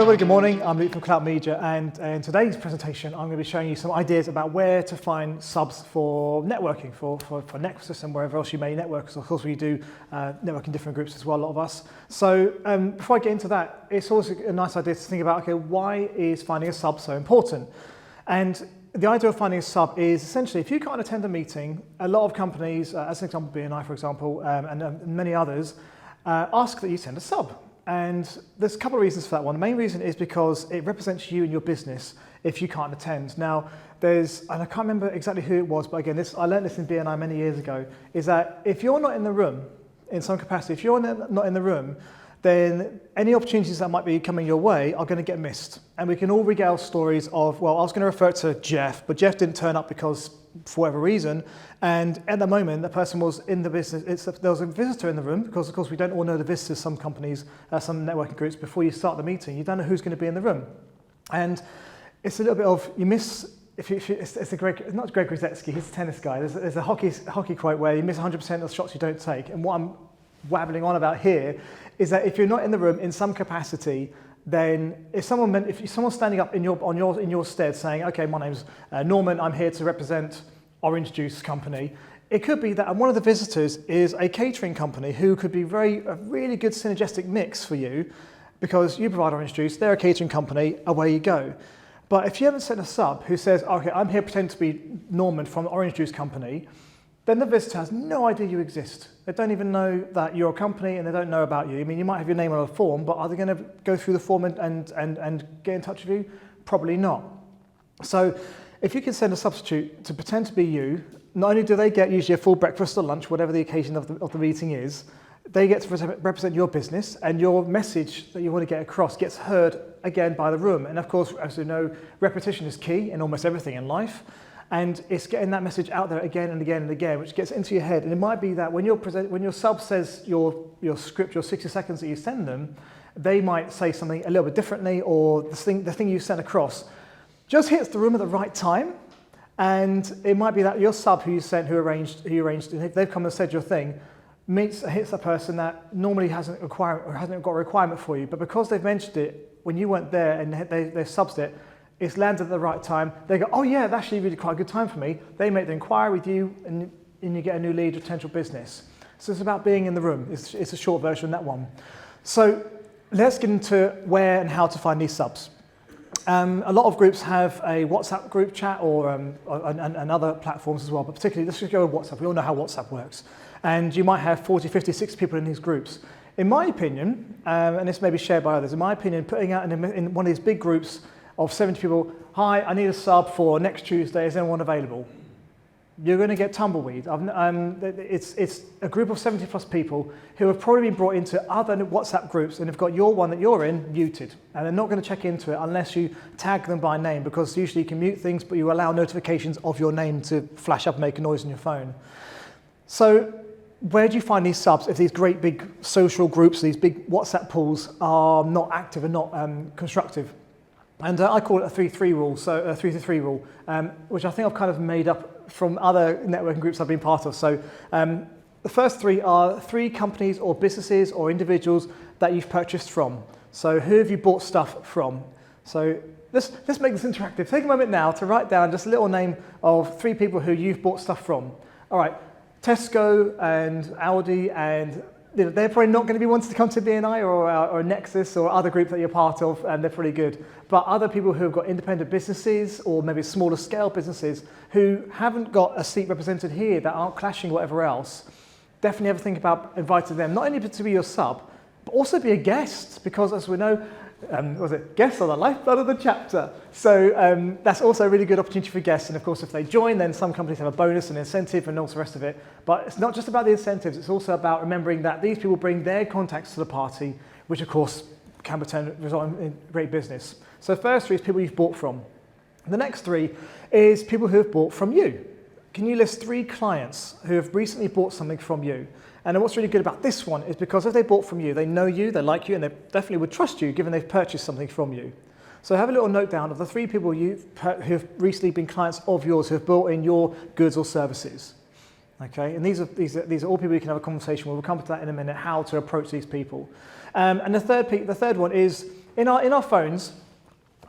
everybody, good morning. I'm Luke from Cloud Media, and in today's presentation I'm going to be showing you some ideas about where to find subs for networking, for Nexus and wherever else you may network. So of course we do network in different groups as well, a lot of us. So before I get into that, it's also a nice idea to think about, okay, why is finding a sub so important? And the idea of finding a sub is essentially, if you can't attend a meeting, a lot of companies, as an example, BNI for example, and many others, ask that you send a sub. And there's a couple of reasons for that one. The main reason is because it represents you and your business if you can't attend. Now, and I can't remember exactly who it was, but again, I learned this in BNI many years ago, is that if you're not in the room, in some capacity, if you're not in the room, then any opportunities that might be coming your way are going to get missed. And we can all regale stories of, well, I was going to refer to Jeff, but Jeff didn't turn up because, for whatever reason, and at the moment, the person was in the business, there was a visitor in the room, because of course we don't all know the visitors, some companies, some networking groups, before you start the meeting, you don't know who's going to be in the room. And it's a little bit of, you miss, it's not Greg Rosetsky, he's a tennis guy, there's a hockey quote where you miss 100% of the shots you don't take, and what I'm wabbling on about here is that if you're not in the room in some capacity, then if someone's standing up in your stead saying, okay, my name's Norman, I'm here to represent Orange Juice Company, it could be that one of the visitors is a catering company who could be a really good synergistic mix for you, because you provide orange juice, they're a catering company, away you go. But if you haven't sent a sub who says, okay, I'm here pretending to be Norman from the Orange Juice Company, then the visitor has no idea you exist. They don't even know that you're a company, and they don't know about you. I mean, you might have your name on a form, but are they going to go through the form and get in touch with you? Probably not. So if you can send a substitute to pretend to be you, not only do they get usually a full breakfast or lunch, whatever the occasion of the meeting is, they get to represent your business, and your message that you want to get across gets heard again by the room. And of course, as you know, repetition is key in almost everything in life. And it's getting that message out there again and again and again, which gets into your head. And it might be that when your sub says your script, your 60 seconds that you send them, they might say something a little bit differently, or the thing you sent across just hits the room at the right time. And it might be that your sub who you arranged, and they've come and said your thing, hits a person that normally hasn't got a requirement for you, but because they've mentioned it when you weren't there and they subbed it, it's landed at the right time. They go, oh yeah, that's actually really quite a good time for me. They make the inquiry with you, and you get a new lead or potential business. So it's about being in the room. It's a short version of that one. So let's get into where and how to find these subs. A lot of groups have a WhatsApp group chat or and other platforms as well, but particularly let's just go with WhatsApp. We all know how WhatsApp works. And you might have 40, 50, 60 people in these groups. In my opinion, and this may be shared by others, in my opinion, putting out in one of these big groups of 70 people, hi, I need a sub for next Tuesday, is anyone available? You're going to get tumbleweed. It's a group of 70 plus people who have probably been brought into other WhatsApp groups and have got your one that you're in muted. And they're not going to check into it unless you tag them by name, because usually you can mute things, but you allow notifications of your name to flash up and make a noise on your phone. So where do you find these subs if these great big social groups, these big WhatsApp pools are not active and not constructive? And I call it a 3-3 rule, so a 3-3 rule, which I think I've kind of made up from other networking groups I've been part of. So the first three are 3 companies or businesses or individuals that you've purchased from. So who have you bought stuff from? So let's make this interactive. Take a moment now to write down just a little name of 3 people who you've bought stuff from. All right, Tesco and Audi, and they're probably not going to be wanting to come to BNI or Nexus or other group that you're part of, and they're pretty good. But other people who have got independent businesses or maybe smaller scale businesses who haven't got a seat represented here, that aren't clashing whatever else, definitely have a think about inviting them, not only to be your sub, but also be a guest, because as we know, guests are the lifeblood of the chapter. So that's also a really good opportunity for guests. And of course, if they join, then some companies have a bonus and incentive and all the rest of it. But it's not just about the incentives. It's also about remembering that these people bring their contacts to the party, which of course can result in great business. So the first 3 is people you've bought from. The next 3 is people who have bought from you. Can you list 3 clients who have recently bought something from you? And what's really good about this one is because if they bought from you, they know you, they like you, and they definitely would trust you given they've purchased something from you. So have a little note down of the 3 people who have recently been clients of yours who have bought in your goods or services. Okay, and these are all people you can have a conversation with. We'll come to that in a minute, how to approach these people. And the third one is in our phones,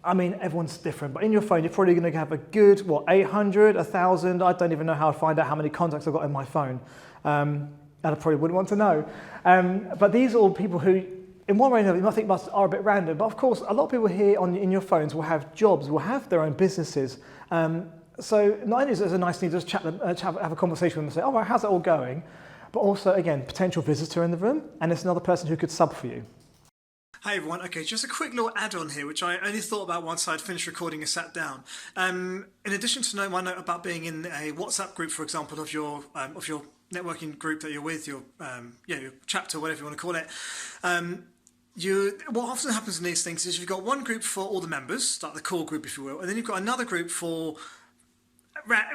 I mean, everyone's different, but in your phone, you're probably going to have a good, 800, 1,000. I don't even know how to find out how many contacts I've got in my phone. And I probably wouldn't want to know. But these are all people who, in one way or another, you might think are a bit random. But of course, a lot of people here in your phones will have jobs, will have their own businesses. So not only is it a nice thing to just have a conversation with them and say, all right, how's it all going? But also, again, potential visitor in the room, and it's another person who could sub for you. Hi everyone, okay, just a quick little add-on here, which I only thought about once I'd finished recording and sat down. In addition to my note about being in a WhatsApp group, for example, of your networking group that you're with, your chapter, whatever you want to call it, what often happens in these things is you've got one group for all the members, like the core group, if you will, and then you've got another group for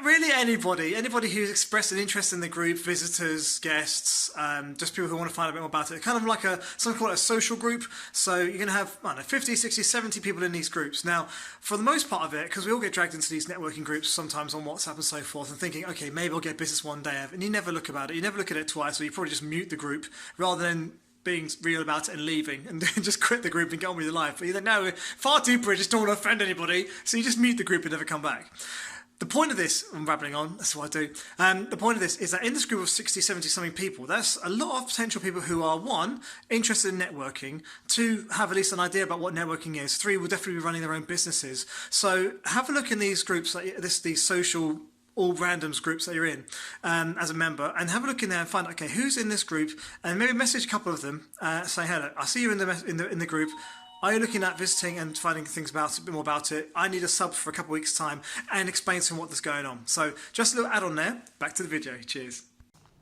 really anybody who's expressed an interest in the group, visitors, guests, just people who want to find a bit more about it. Kind of like something called a social group. So you're going to have, 50, 60, 70 people in these groups. Now, for the most part of it, because we all get dragged into these networking groups sometimes on WhatsApp and so forth, and thinking, okay, maybe I'll get business one day, and you never look about it. You never look at it twice, or you probably just mute the group rather than being real about it and leaving and just quit the group and get on with your life. But you're like, no, far too British, don't want to offend anybody, so you just mute the group and never come back. The point of this, I'm rambling on, that's what I do. The point of this is that in this group of 60, 70 something people, there's a lot of potential people who are, one, interested in networking, two, have at least an idea about what networking is, three, will definitely be running their own businesses. So have a look in these groups, like these social, all randoms groups that you're in as a member, and have a look in there and find, okay, who's in this group, and maybe message a couple of them, say, hello, I see you in the group. Are you looking at visiting and finding things a bit more about it? I need a sub for a couple of weeks' time, and explain to them what's going on. So just a little add-on there. Back to the video. Cheers.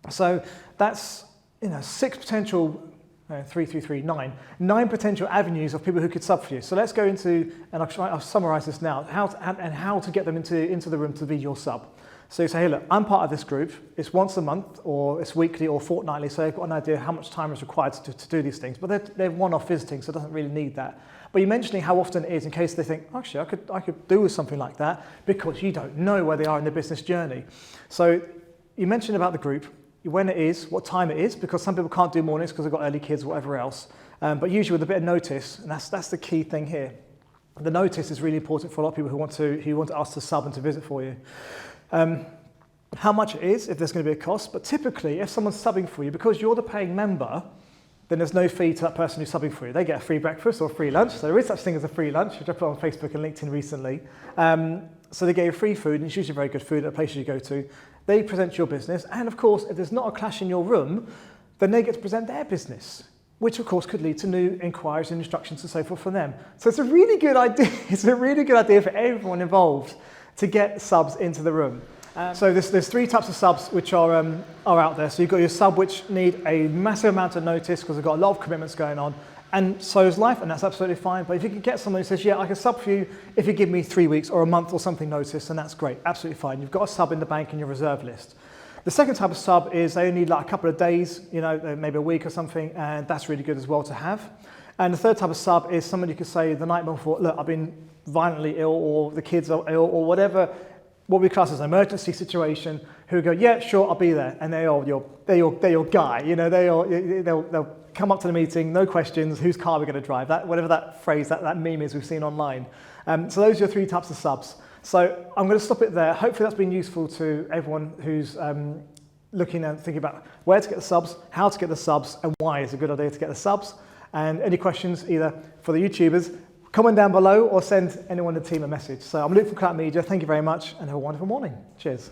So that's 6 potential, 9 potential avenues of people who could sub for you. So let's go into, and I'll summarise this now, how to get them into the room to be your sub. So you say, hey, look, I'm part of this group. It's once a month, or it's weekly, or fortnightly, so they've got an idea how much time is required to do these things. But they're one-off visiting, so it doesn't really need that. But you're mentioning how often it is in case they think, actually, I could do with something like that, because you don't know where they are in their business journey. So you mentioned about the group, when it is, what time it is, because some people can't do mornings because they've got early kids or whatever else. But usually with a bit of notice, and that's the key thing here. The notice is really important for a lot of people who want to ask to sub and to visit for you. How much it is, if there's going to be a cost, but typically if someone's subbing for you, because you're the paying member, then there's no fee to that person who's subbing for you. They get a free breakfast or a free lunch. So there is such thing as a free lunch, which I put on Facebook and LinkedIn recently. So they get you free food, and it's usually very good food at the places you go to. They present your business, and of course, if there's not a clash in your room, then they get to present their business, which of course could lead to new inquiries and instructions and so forth from them. So it's a really good idea. It's a really good idea for everyone involved to get subs into the room. So there's 3 types of subs which are out there. So you've got your sub which need a massive amount of notice because they've got a lot of commitments going on, and so is life, and that's absolutely fine. But if you can get someone who says, yeah, I can sub for you if you give me 3 weeks or a month or something notice, then that's great, absolutely fine. You've got a sub in the bank in your reserve list. The second type of sub is they only need like a couple of days, maybe a week or something, and that's really good as well to have. And the third type of sub is somebody who could say the night before, look, I've been violently ill, or the kids are ill, or whatever, what we class as an emergency situation, who go, yeah, sure, I'll be there, and they're your guy. They'll come up to the meeting, no questions, whose car we're going to drive, whatever that phrase, that meme is we've seen online. So those are your 3 types of subs. So I'm going to stop it there. Hopefully that's been useful to everyone who's looking and thinking about where to get the subs, how to get the subs, and why it's a good idea to get the subs. And any questions, either for the YouTubers, comment down below, or send anyone in the team a message. So I'm Luke from Cloud Media. Thank you very much, and have a wonderful morning. Cheers.